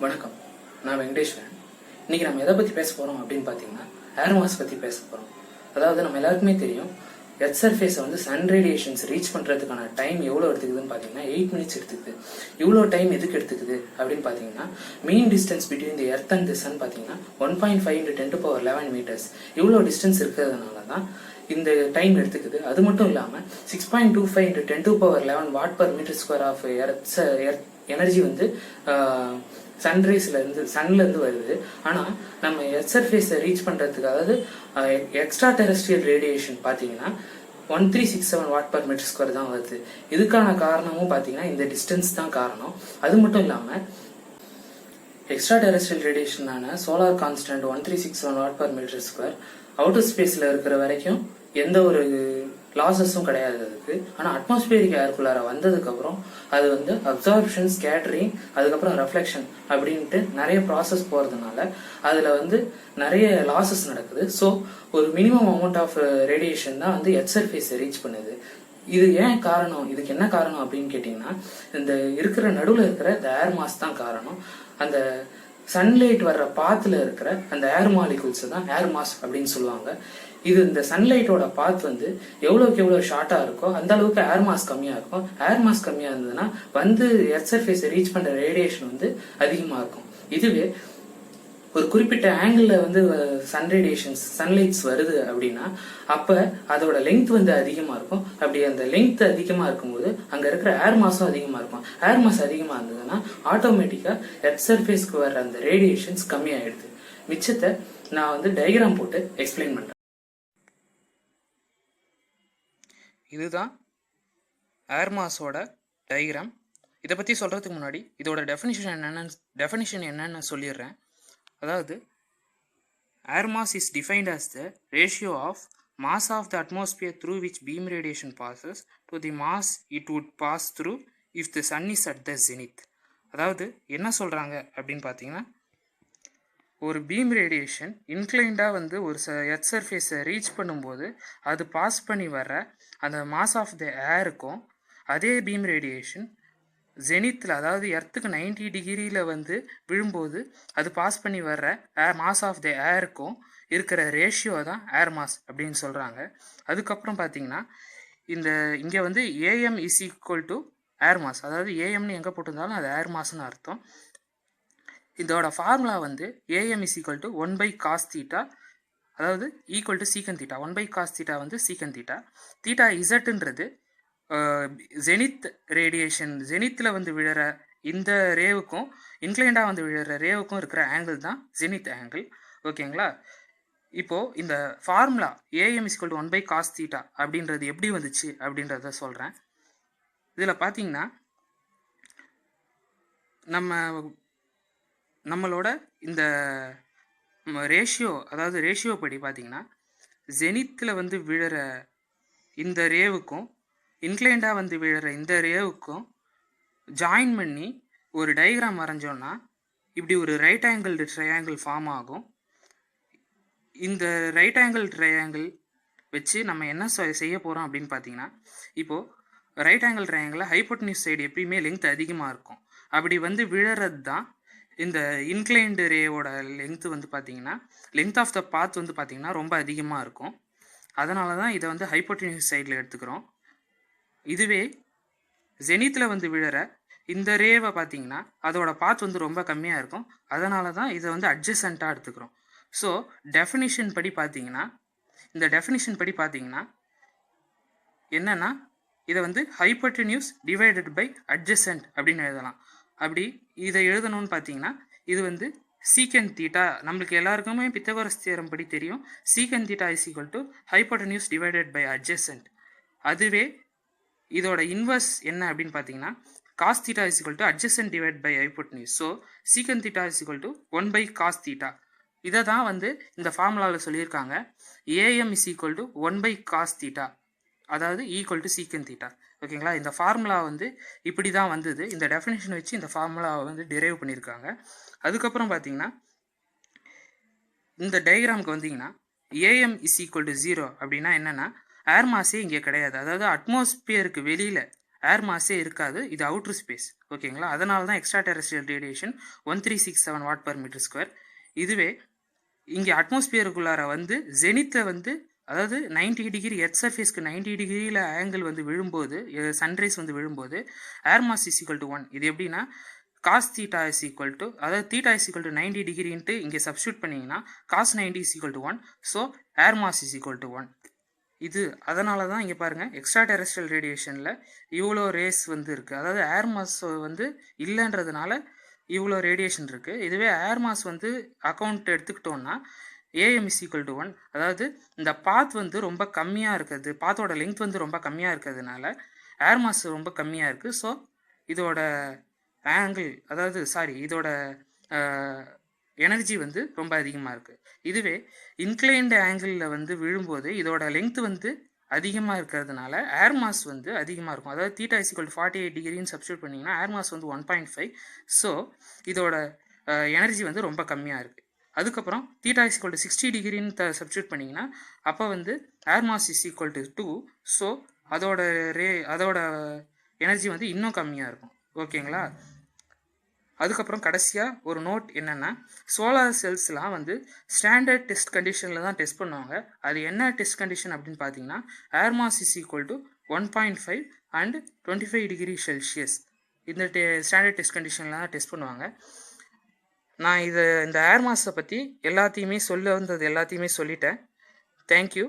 வணக்கம், நான் வெங்கடேஸ்வரன். இன்னைக்கு நம்ம எதை பற்றி பேச போகிறோம் அப்படின்னு பார்த்தீங்கன்னா ஏர் மாஸ் பற்றி பேச போகிறோம். அதாவது நம்ம எல்லாருக்குமே தெரியும், எர்த் சர்ஃபேஸை வந்து சன் ரேடியேஷன்ஸ் ரீச் பண்ணுறதுக்கான டைம் எவ்வளோ எடுத்துக்குதுன்னு பார்த்தீங்கன்னா 8 மினிட்ஸ் எடுத்துக்குது. இவ்வளோ டைம் எதுக்கு எடுத்துக்குது அப்படின்னு பார்த்தீங்கன்னா, mean distance between the earth and the sun பார்த்தீங்கன்னா 1.5 × 10⁻11 மீட்டர்ஸ். இவ்வளோ டிஸ்டன்ஸ் இருக்கிறதுனால தான் இந்த டைம் எடுத்துக்குது. அது மட்டும் இல்லாமல் 6.25 × 10⁻11 வாட்/மீட்டர் ஸ்கொயர் ஆஃப் எர்த் எனர்ஜி வந்து சன்லேருந்து வருது. ஆனால் நம்ம எர்த் சர்ஃபேஸை ரீச் பண்ணுறதுக்கு, அதாவது எக்ஸ்ட்ரா டெரஸ்ட்ரியல் ரேடியேஷன் பார்த்தீங்கன்னா 1367 வாட்/மீட்டர் ஸ்கொயர் தான் வருது. இதுக்கான காரணமும் பார்த்தீங்கன்னா இந்த டிஸ்டன்ஸ் தான் காரணம். அது மட்டும் இல்லாமல் எக்ஸ்ட்ரா டெரஸ்ட்ரியல் ரேடியேஷனான solar constant 1367 watt metre square outer ஸ்பேஸில் இருக்கிற வரைக்கும் எந்த ஒரு லாசஸும் கிடையாது அதுக்கு. ஆனால் அட்மாஸ்பியரிக் ஏர்க்குள்ளார வந்ததுக்கப்புறம் அது வந்து அப்சார்ப்ஷன், ஸ்கேட்டரிங், அதுக்கப்புறம் ரெஃப்ளெக்ஷன் அப்படின்ட்டு நிறைய ப்ராசஸ் போகிறதுனால அதில் வந்து நிறைய லாசஸ் நடக்குது. ஸோ ஒரு மினிமம் அமௌண்ட் ஆஃப் ரேடியேஷன் தான் வந்து எர்த் சர்ஃபேஸை ரீச் பண்ணுது. இது ஏன் காரணம், இதுக்கு என்ன காரணம் அப்படின்னு கேட்டிங்கன்னா, இந்த இருக்கிற நடுவில் இருக்கிற இந்த ஏர் மாஸ் தான் காரணம். அந்த சன்லைட் வர்ற பாத்தில் இருக்கிற அந்த ஏர் மாலிகூல்ஸ் தான் ஏர் மாஸ் அப்படின்னு சொல்லுவாங்க. இது இந்த சன்லைட்டோட பாத் வந்து எவ்வளோக்கு எவ்வளோ ஷார்ட்டாக இருக்கோ அந்த அளவுக்கு ஏர் மாஸ் கம்மியாக இருக்கும். ஏர் மாஸ் கம்மியாக இருந்ததுன்னா வந்து எர்த் சர்ஃபேஸை ரீச் பண்ணுற ரேடியேஷன் வந்து அதிகமாக இருக்கும். இதுவே ஒரு குறிப்பிட்ட ஆங்கிளில் வந்து சன்லைட்ஸ் வருது அப்படின்னா அப்போ அதோட லெங்த் வந்து அதிகமாக இருக்கும். அப்படி அந்த லெங்த் அதிகமாக இருக்கும்போது அங்கே இருக்கிற ஏர் மாஸும் அதிகமாக இருக்கும். ஏர் மாஸ் அதிகமாக இருந்ததுன்னா ஆட்டோமேட்டிக்காக எர்த் சர்ஃபேஸ்க்கு வர்ற அந்த ரேடியேஷன்ஸ் கம்மியாயிடுது. மிச்சத்தை நான் வந்து டயக்ராம் போட்டு எக்ஸ்பிளைன் பண்ணுறேன். இதுதான் ஏர் மாஸோட டயக்ராம். இதை பற்றி சொல்கிறதுக்கு முன்னாடி இதோட டெஃபினிஷன் என்னன்னு சொல்லிடுறேன். அதாவது air mass is defined as the ratio of mass of the atmosphere through which beam radiation passes to the mass it would pass through if the sun is at the zenith. அதாவது என்ன சொல்கிறாங்க அப்படின்னு பார்த்தீங்கன்னா, ஒரு beam radiation இன்க்ளைண்டாக வந்து ஒரு earth சர்ஃபேஸை reach பண்ணும்போது அது பாஸ் பண்ணி வர்ற அந்த மாஸ் ஆஃப் த ஏருக்கும், அதே பீம் ரேடியேஷன் ஜெனித்தில், அதாவது எர்த்துக்கு 90 டிகிரியில் வந்து விழும்போது அது பாஸ் பண்ணி வர்ற மாஸ் ஆஃப் த ஏருக்கும் இருக்கிற ரேஷியோ தான் ஏர் மாஸ் அப்படின்னு சொல்கிறாங்க. அதுக்கப்புறம் பார்த்தீங்கன்னா, இங்கே வந்து AM is equal to air mass, அதாவது ஏஎம்னு எங்கே போட்டிருந்தாலும் அது ஏர் மாஸ்ன்னு அர்த்தம். இதோட ஃபார்முலா வந்து AM is equal to 1/cos θ, அதாவது ஈக்குவல் டு சீக்கன் தீட்டா. 1/cos θ வந்து சீக்கன் தீட்டா. தீட்டா இசட்டுன்றது ஜெனித் ரேடியேஷன், ஜெனித்தில் வந்து விழுற இந்த ரேவுக்கும் இன்க்ளைண்டாக வந்து விழுற ரேவுக்கும் இருக்கிற ஆங்கிள் தான் ஜெனித் ஆங்கிள். ஓகேங்களா? இப்போது இந்த formula AM is equal to 1/cos θ அப்படின்றது எப்படி வந்துச்சு அப்படின்றத சொல்கிறேன். இதில் பார்த்தீங்கன்னா, நம்மளோட இந்த ரேஷியோ, அதாவது ரேஷியோ படி பார்த்தீங்கன்னா, ஜெனித்தில் வந்து விழுற இந்த ரேவுக்கும் இன்க்ளைண்டாக வந்து விழுற இந்த ரேவுக்கும் ஜாயின் பண்ணி ஒரு டயக்ராம் வரைஞ்சோன்னா இப்படி ஒரு ரைட் ஆங்கிள் ட்ரையாங்கிள் ஃபார்ம் ஆகும். இந்த ரைட் ஆங்கிள் ட்ரையாங்கிள் வச்சு நம்ம என்ன செய்ய போகிறோம் அப்படின்னு பார்த்தீங்கன்னா, இப்போது ரைட் ஆங்கிள் ட்ரையாங்கிளில் ஹைப்போட்டென்யூஸ் சைடு எப்பயுமே லெங்த் அதிகமாக இருக்கும். அப்படி வந்து விழறது தான் இந்த இன்க்ளைன்டு ரேவோட லெங்த் வந்து பார்த்தீங்கன்னா, லெங்த் ஆஃப் த பாத் வந்து பார்த்தீங்கன்னா ரொம்ப அதிகமாக இருக்கும். அதனால தான் இதை வந்து ஹைப்போட்டென்யூஸ் சைடில் எடுத்துக்கிறோம். இதுவே ஜெனித்தில் வந்து விழற இந்த ரேவை பார்த்தீங்கன்னா அதோட பாத் வந்து ரொம்ப கம்மியாக இருக்கும். அதனால தான் இதை வந்து அட்ஜசண்ட்டாக எடுத்துக்கிறோம். ஸோ டெஃபினிஷன் படி பார்த்தீங்கன்னா, இந்த டெஃபினிஷன் படி பார்த்தீங்கன்னா என்னென்னா, இதை வந்து ஹைப்போட்டென்யூஸ் டிவைடட் பை அட்ஜசன்ட் அப்படின்னு எழுதலாம். அப்படி இதை எழுதணும்னு பார்த்தீங்கன்னா, இது வந்து சீக்கன் தீட்டா, நம்மளுக்கு எல்லாருக்குமே பித்தகோரஸ் தியரம் படி தெரியும், secant theta is equal to hypotenuse divided by adjacent. அதுவே இதோட இன்வர்ஸ் என்ன அப்படின்னு பார்த்தீங்கன்னா, cos theta is equal to adjacent divide by hypotenuse. So secant theta is equal to 1/cos θ. இதை தான் வந்து இந்த ஃபார்முலாவில் சொல்லியிருக்காங்க. AM is equal to 1/cos θ, அதாவது ஈக்குவல் டு சீக்கன் தீட்டா. ஓகேங்களா? இந்த ஃபார்முலா வந்து இப்படி தான் வந்தது. இந்த டெஃபினேஷன் வச்சு இந்த ஃபார்முலாவை வந்து டிரைவ் பண்ணியிருக்காங்க. அதுக்கப்புறம் பார்த்தீங்கன்னா, இந்த டயக்ராமுக்கு வந்தீங்கன்னா ஏஎம் இஸ் ஈக்குவல் டு 0 அப்படின்னா என்னென்னா, ஏர் மாஸே இங்கே கிடையாது. அதாவது அட்மாஸ்பியருக்கு வெளியில் ஏர் மாஸே இருக்காது, இது அவுட்ரு ஸ்பேஸ். ஓகேங்களா? அதனால தான் extra terrestrial radiation 1367 watt per metre square. இதுவே இங்கே அட்மாஸ்பியருக்குள்ளார வந்து ஜெனித்தை வந்து அதாவது 90 டிகிரி எர்த் சர்ஃபேஸ்க்கு 90 டிகிரியில் ஆங்கிள் வந்து விழும்போது, சன்ரைஸ் வந்து விழும்போது air mass is equal to 1. இது எப்படின்னா cos theta is equal to, அதாவது தீட்டா இஸ் ஈக்குவல் டு 90 டிகிரின்ட்டு இங்கே சப்ஸ்டியூட் பண்ணிங்கன்னா cos 90 is equal to 1. So air mass is equal to 1. இது அதனால தான் இங்கே பாருங்கள் எக்ஸ்ட்ரா டெரஸ்ட்ரியல் ரேடியேஷனில் இவ்வளோ ரேஸ் வந்து இருக்குது. அதாவது ஏர் மாஸ் வந்து இல்லைன்றதுனால இவ்வளோ ரேடியேஷன் இருக்குது. இதுவே ஏர் மாஸ் வந்து அக்கௌண்ட் எடுத்துக்கிட்டோன்னா ஏஎம் இஸ் ஈக்குவல் டு 1. அதாவது இந்த பாத் வந்து ரொம்ப கம்மியாக இருக்கிறது, பாத்தோட லெங்க் வந்து ரொம்ப கம்மியாக இருக்கிறதுனால ஏர் மாஸ் ரொம்ப கம்மியாக இருக்குது. ஸோ இதோட ஆங்கிள், அதாவது இதோட எனர்ஜி வந்து ரொம்ப அதிகமாக இருக்குது. இதுவே இன்க்ளைன்டு ஆங்கிளில் வந்து விழும்போது இதோட லெங்க் வந்து அதிகமாக இருக்கிறதுனால ஏர் மாஸ் வந்து அதிகமாக இருக்கும். அதாவது தீட்டா இஸ் ஈக்குவல் டு 48 டிகிரின்னு சப்ஸ்டியூட் பண்ணிங்கன்னா ஏர் மாஸ் வந்து 1.5. ஸோ இதோட எனர்ஜி வந்து ரொம்ப கம்மியாக இருக்குது. அதுக்கப்புறம் தீட்டா இஸ் ஈக்குவல் டு 60 டிகிரின்னு சப்ஸ்டியூட் பண்ணிங்கன்னா அப்போ வந்து air mass is equal to 2. So அதோட எனர்ஜி வந்து இன்னும் கம்மியாக இருக்கும். ஓகேங்களா? அதுக்கப்புறம் கடைசியாக ஒரு நோட் என்னென்னா, சோலார் செல்ஸ்லாம் வந்து ஸ்டாண்டர்ட் டெஸ்ட் கண்டிஷனில் தான் டெஸ்ட் பண்ணுவாங்க. அது என்ன டெஸ்ட் கண்டிஷன் அப்படின்னு பார்த்தீங்கன்னா air mass is equal to 1.5 and 25 degree Celsius. இந்த ஸ்டாண்டர்ட் டெஸ்ட் கண்டிஷனில் தான் டெஸ்ட் பண்ணுவாங்க. நான் இந்த ஏர் மாஸை பற்றி எல்லாத்தையுமே சொல்லிட்டேன். தேங்க்யூ.